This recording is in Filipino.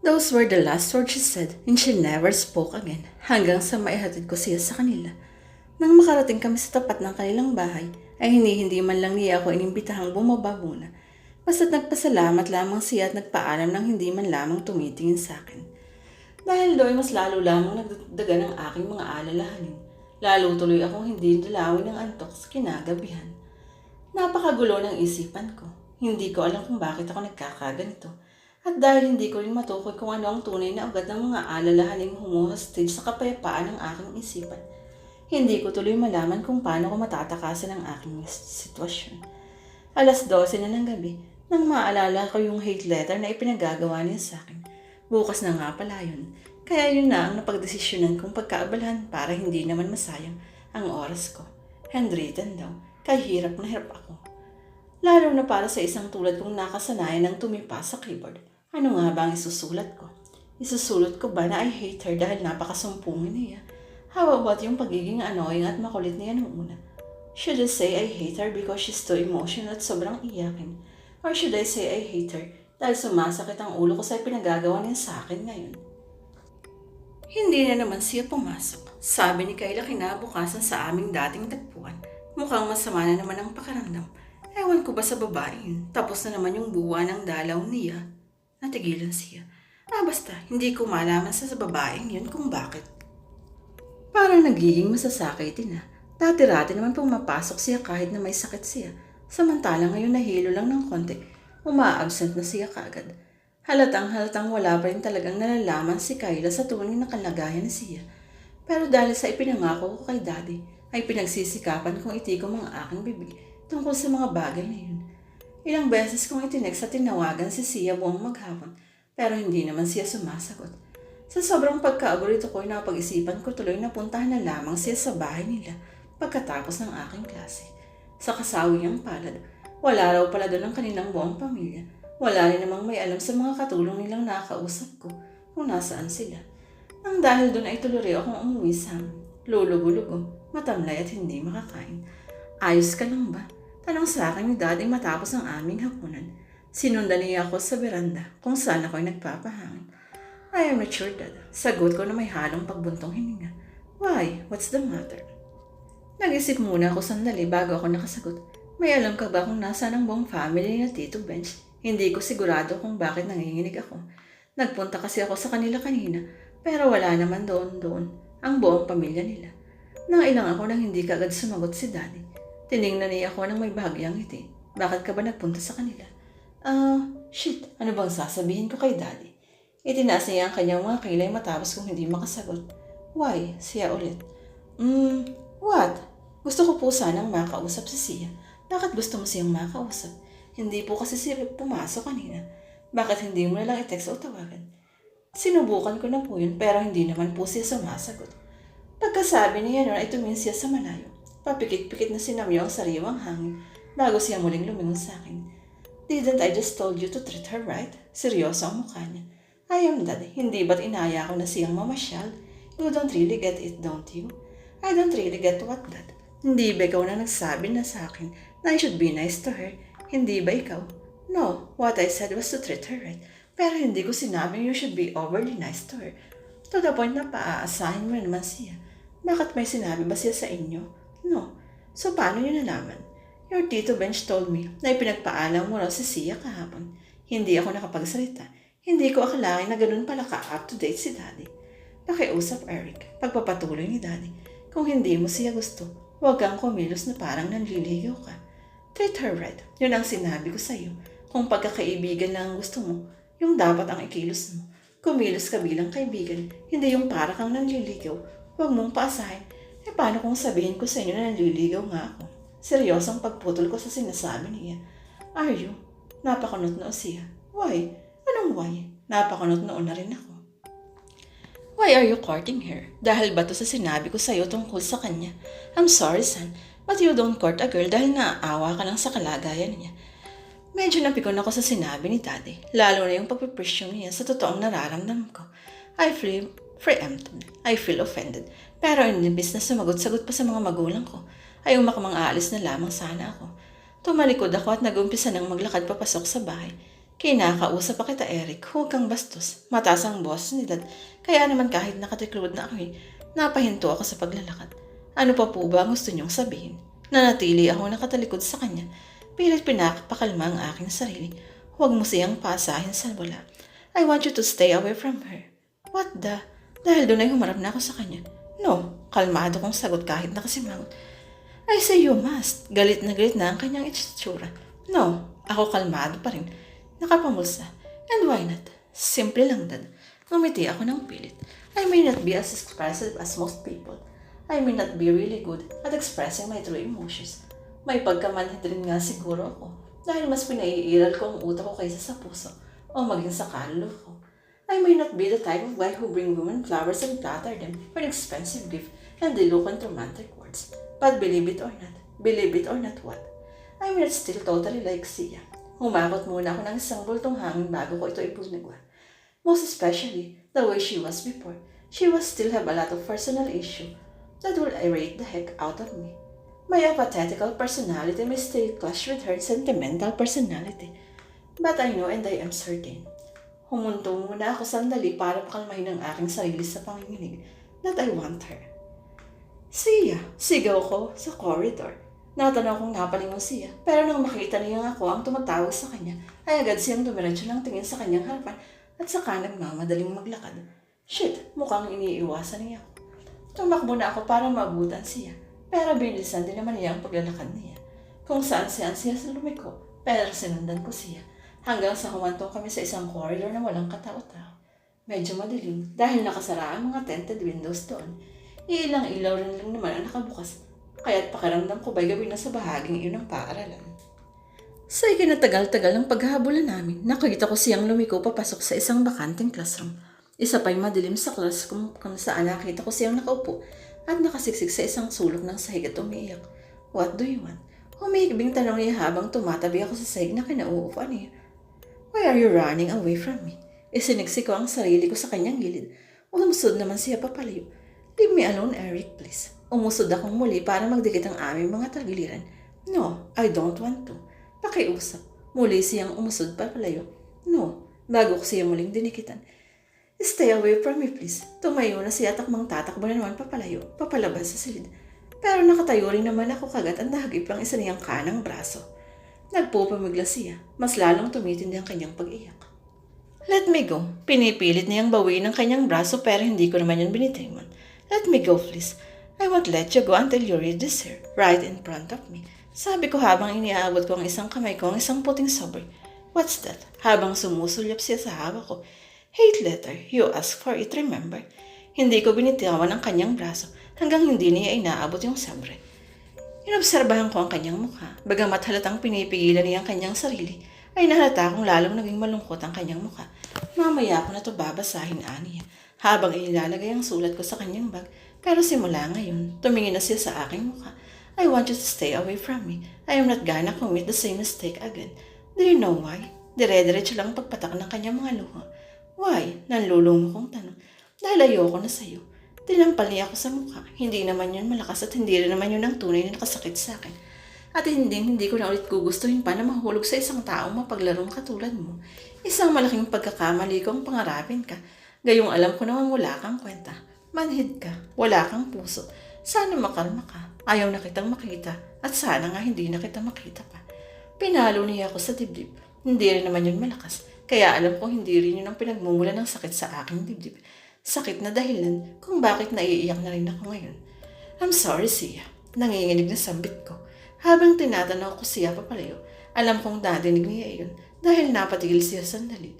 Those were the last words she said and she never spoke again hanggang sa maihatid ko siya sa kanila. Nang makarating kami sa tapat ng kanilang bahay, ay hindi man lang niya ako inimbitahang bumaba muna. Basta't nagpasalamat lamang siya at nagpaalam ng hindi man lamang tumitingin sa akin. Dahil doon mas lalo lamang nagdagdaga ng aking mga alalahanin. Lalo tuloy akong hindi dalawin ng antok sa kinagabihan. Napakagulo ng isipan ko. Hindi ko alam kung bakit ako nagkakaganito. At dahil hindi ko rin matukoy kung ano ang tunay na ugat ng mga alalahaning humuhostage sa kapayapaan ng aking isipan, hindi ko tuloy malaman kung paano ko matatakasan ang aking sitwasyon. 12:00 na ng gabi nang maalala ko yung hate letter na ipinagagawa niya sa akin. Bukas na nga pala yun. Kaya yun na ang napagdesisyonan kong pagkaabalhan para hindi naman masayang ang oras ko. Handwritten daw, kaya hirap na hirap ako. Lalo na para sa isang tulad kong nakasanayan ng tumipa sa keyboard. Ano nga ba ang isusulat ko? Isusulat ko ba na I hate her dahil napakasumpungin niya? How about yung pagiging annoying at makulit niya noong una? Should I say I hate her because she's too emotional at sobrang iyakin? Or should I say I hate her dahil sumasakit ang ulo ko sa pinagagawa niya sa akin ngayon? Hindi na naman siya pumasok. Sabi ni Kayla kinabukasan sa aming dating tagpuan. Mukhang masama na naman ang pakiramdam. Ewan ko ba sa babae yun? Tapos na naman yung buwa ng dalaw niya. Natigilan siya. Basta, hindi ko malaman sa babaeng yun kung bakit. Parang nagiging masasakitin na. Dati-rati naman pumapasok siya kahit na may sakit siya. Samantalang ngayon nahilo lang ng konti, uma-absent na siya kaagad. Halatang wala pa rin talagang nalalaman si Kayla sa tunay na kalagayan ni siya. Pero dahil sa ipinangako ko kay Daddy, ay pinagsisikapan kong itikom ang aking bibig tungkol sa mga bagay na yun. Ilang beses kong itinext at tinawagan si Sia buong maghapon, pero hindi naman siya sumasagot. Sa sobrang pagkaaborito ko, napag-isipan ko tuloy na puntahan na lamang siya sa bahay nila pagkatapos ng aking klase. Sa kasawiyang palad, wala raw pala doon ang kanilang buong pamilya. Wala rin namang may alam sa mga katulong nilang nakakausap ko kung nasaan sila. Nang dahil doon ay tuloy akong umuwi sa amin. Lulugo-lugo, matamlay at hindi makakain. Ayos ka lang ba? Tanong sa akin ni Daddy matapos ang aming hapunan. Sinundan niya ako sa beranda kung saan ako'y nagpapahangin. I am not sure, Dad. Sagot ko na may halong pagbuntong hininga. Why? What's the matter? Nag-isip muna ako sandali bago ako nakasagot. May alam ka ba kung nasaan ang buong family na Tito Bench? Hindi ko sigurado kung bakit nanginginig ako. Nagpunta kasi ako sa kanila kanina, pero wala naman doon ang buong pamilya nila. Nangailang ako nang hindi kaagad sumagot si Daddy. Tiningnan niya ako ng may bahagyang ngiti. Bakit ka ba nagpunta sa kanila? Shit, ano bang sasabihin ko kay Daddy? Itinaas niya ang kanyang mga kilay matapos kung hindi makasagot. Why? Siya ulit. What? Gusto ko po sanang makausap si Sia. Bakit gusto mo siyang makausap? Hindi po kasi siya pumasok kanina. Bakit hindi mo na lang i-text o tawagan? Sinubukan ko na po yun pero hindi naman po siya sumasagot. Pagkasabi niya nun ay tumingin siya sa malayo. Papikit-pikit na sinamyo ang sariwang hangin bago siya muling lumingon sa akin. Didn't I just told you to treat her right? Seryoso ang mukha niya. I am Dad. Hindi ba't inaya ko na siyang mamasyal? You don't really get it, don't you? I don't really get what, Dad. Hindi ba ikaw na nagsabi na sa akin na I should be nice to her? Hindi ba ikaw? No, what I said was to treat her right. Pero hindi ko sinabi you should be overly nice to her. To the point na paaasahin mo naman siya. Bakit may sinabi ba siya sa inyo? No. So paano niyo nalaman? Your Tito Bench told me na ipinagpaalam mo raw si Sia kahapon. Hindi ako nakapagsalita. Hindi ko akalain na ganun pala ka-up-to-date si Daddy. Pakiusap, Eric. Pagpapatuloy ni Daddy. Kung hindi mo siya gusto, huwag kang kumilos na parang nanliligaw ka. Treat her right. Yun ang sinabi ko sa iyo. Kung pagkakaibigan lang ang gusto mo, yung dapat ang ikilos mo. Kumilos ka bilang kaibigan, hindi yung para kang nanliligaw. Huwag mong paasahin. Paano kung sabihin ko sa inyo na nanliligaw nga ako? Seryosong pagputol ko sa sinasabi niya. Are you? Napakunot-noo siya. Why? Anong why? Napakunot-noo na rin ako. Why are you courting her? Dahil ba to sa sinabi ko sa iyo tungkol sa kanya? I'm sorry, son, but you don't court a girl dahil naaawa ka lang sa kalagayan niya. Medyo napikon ako sa sinabi ni Daddy, lalo na yung pagpipresyon niya sa totoong nararamdaman ko. I feel preempted. I feel offended. Pero imbis na sumagot-sagot pa sa mga magulang ko, ay umakamang aalis na lamang sana ako. Tumalikod ako at nag-umpisa nang maglakad papasok sa bahay. Kinakausap pa kita, Eric. Huwag kang bastos. Mataas ang boss ni Dad. Kaya naman kahit nakatiklod na ako, napahinto ako sa paglalakad. Ano pa po ba ang gusto niyong sabihin? Nanatili ako nakatalikod sa kanya. Pilit pinapakalma ang aking sarili. Huwag mo siyang paasahin sa wala. I want you to stay away from her. What the? Dahil doon ay humarap na ako sa kanya. No, kalmado kong sagot kahit nakasimangot. I say you must. Galit na ang kanyang itsura. No, ako kalmado pa rin. Nakapamulsa. And why not? Simple lang, Dad. Ngumiti ako ng pilit. I may not be as expressive as most people. I may not be really good at expressing my true emotions. May pagkamanhid rin nga siguro ako dahil mas pinaiiral ko ang utak ko kaysa sa puso o maging sa kaluluwa ko. I may not be the type of guy who bring women flowers and flatter them for an expensive gift and eloquent romantic words. But believe it or not what? I may not still totally like Sia. Humakot muna ako ng isang bultong hangin bago ko ito ipinagwa. Most especially, the way she was before. She will still have a lot of personal issue that will irate the heck out of me. My apathetical personality may still clash with her sentimental personality. But I know and I am certain. Humunto muna ako sandali para pakalmahin ang aking sarili sa panginginig that I want her. Sia, sigaw ko sa corridor. Natanaw kong napalingon siya, pero nang makita niyang ako ang tumatawag sa kanya, ay agad siyang dumiretso ng tingin sa kanyang harapan at saka nagmamadaling maglakad. Shit, mukhang iniiwasan niya ako. Tumakbo na ako para maabutan siya, pero binilisan din naman niya ang paglalakad niya. Kung saan siya sa lumiko, pero sinundan ko siya, hanggang sa humantong kami sa isang corridor na walang katao-tao. Medyo madilim dahil nakasara ang mga tinted windows doon. Ilang ilaw rin lang naman ang nakabukas, kaya't pakiramdam ko ba'y gabi na sa bahaging iyon ng paaralan. Sa ikinatagal-tagal ng paghahabulan namin, nakita ko siyang lumiko papasok sa isang bakanting classroom. Isa pa'y madilim sa class kung saan nakita ko siyang nakaupo at nakasiksik sa isang sulok ng sahig at umiiyak. What do you want? Humihikbing tanong niya habang tumatabi ako sa sahig na kinauupuan niya. Why are you running away from me? Isiniksi ko ang sarili ko sa kanyang gilid. Umusod naman siya papalayo. Leave me alone, Eric, please. Umusod akong muli para magdikit ang aming mga tagiliran. No, I don't want to. Pakiusap. Muli siyang umusod papalayo. No, bago ko siya muling dinikitan. Stay away from me, please. Tumayo na siya takmang tatakbo na naman papalayo, papalabas sa silid. Pero nakatayo rin naman ako kagat at nahagip ang isa niyang kanang braso. Nagpupamigla siya. Mas lalong tumitindi ang kanyang pag-iyak. Let me go. Pinipilit niyang bawiin ang kanyang braso pero hindi ko naman yun binitawan. Let me go, please. I won't let you go until you read this here, right in front of me. Sabi ko habang iniaabot ko ang isang kamay ko ang isang puting sobre. What's that? Habang sumusulyap siya sa hawak ko. Hate letter. You asked for it, remember? Hindi ko binitawan ang kanyang braso hanggang hindi niya inaabot yung sobre. Inobserbahan ko ang kanyang mukha. Bagamat halatang pinipigilan niya ang kanyang sarili, ay nahalata akong lalong naging malungkot ang kanyang mukha. Mamaya ko na ito babasahin, aniya, habang inilalagay ang sulat ko sa kanyang bag. Pero simula ngayon, tumingin na siya sa aking mukha. I want you to stay away from me. I am not gonna commit the same mistake again. Do you know why? Dire-diretso lang pagpatak ng kanyang mga luha. Why? Nanlulungo kong tanong. Dahil ayoko na sa'yo. Tinampal niya ako sa mukha. Hindi naman yun malakas at hindi rin naman yun ang tunay na nakasakit sa akin. At hindi ko na ulit gugustuhin pa na mahulog sa isang taong mapaglarong katulad mo. Isang malaking pagkakamali kong pangarapin ka. Gayong alam ko naman wala kang kwenta. Manhid ka. Wala kang puso. Sana makalma ka. Ayaw na kitang makita. At sana nga hindi na kita makita pa. Pinalo niya ako sa dibdib. Hindi rin naman yun malakas. Kaya alam ko hindi rin yun ang pinagmumula ng sakit sa aking dibdib. Sakit na dahilan kung bakit naiiyak na rin ako ngayon. I'm sorry, Sia. Nanginginig na sambit ko. Habang tinatanaw ko siya papalayo, alam kong dadinig niya iyon dahil napatigil siya sandali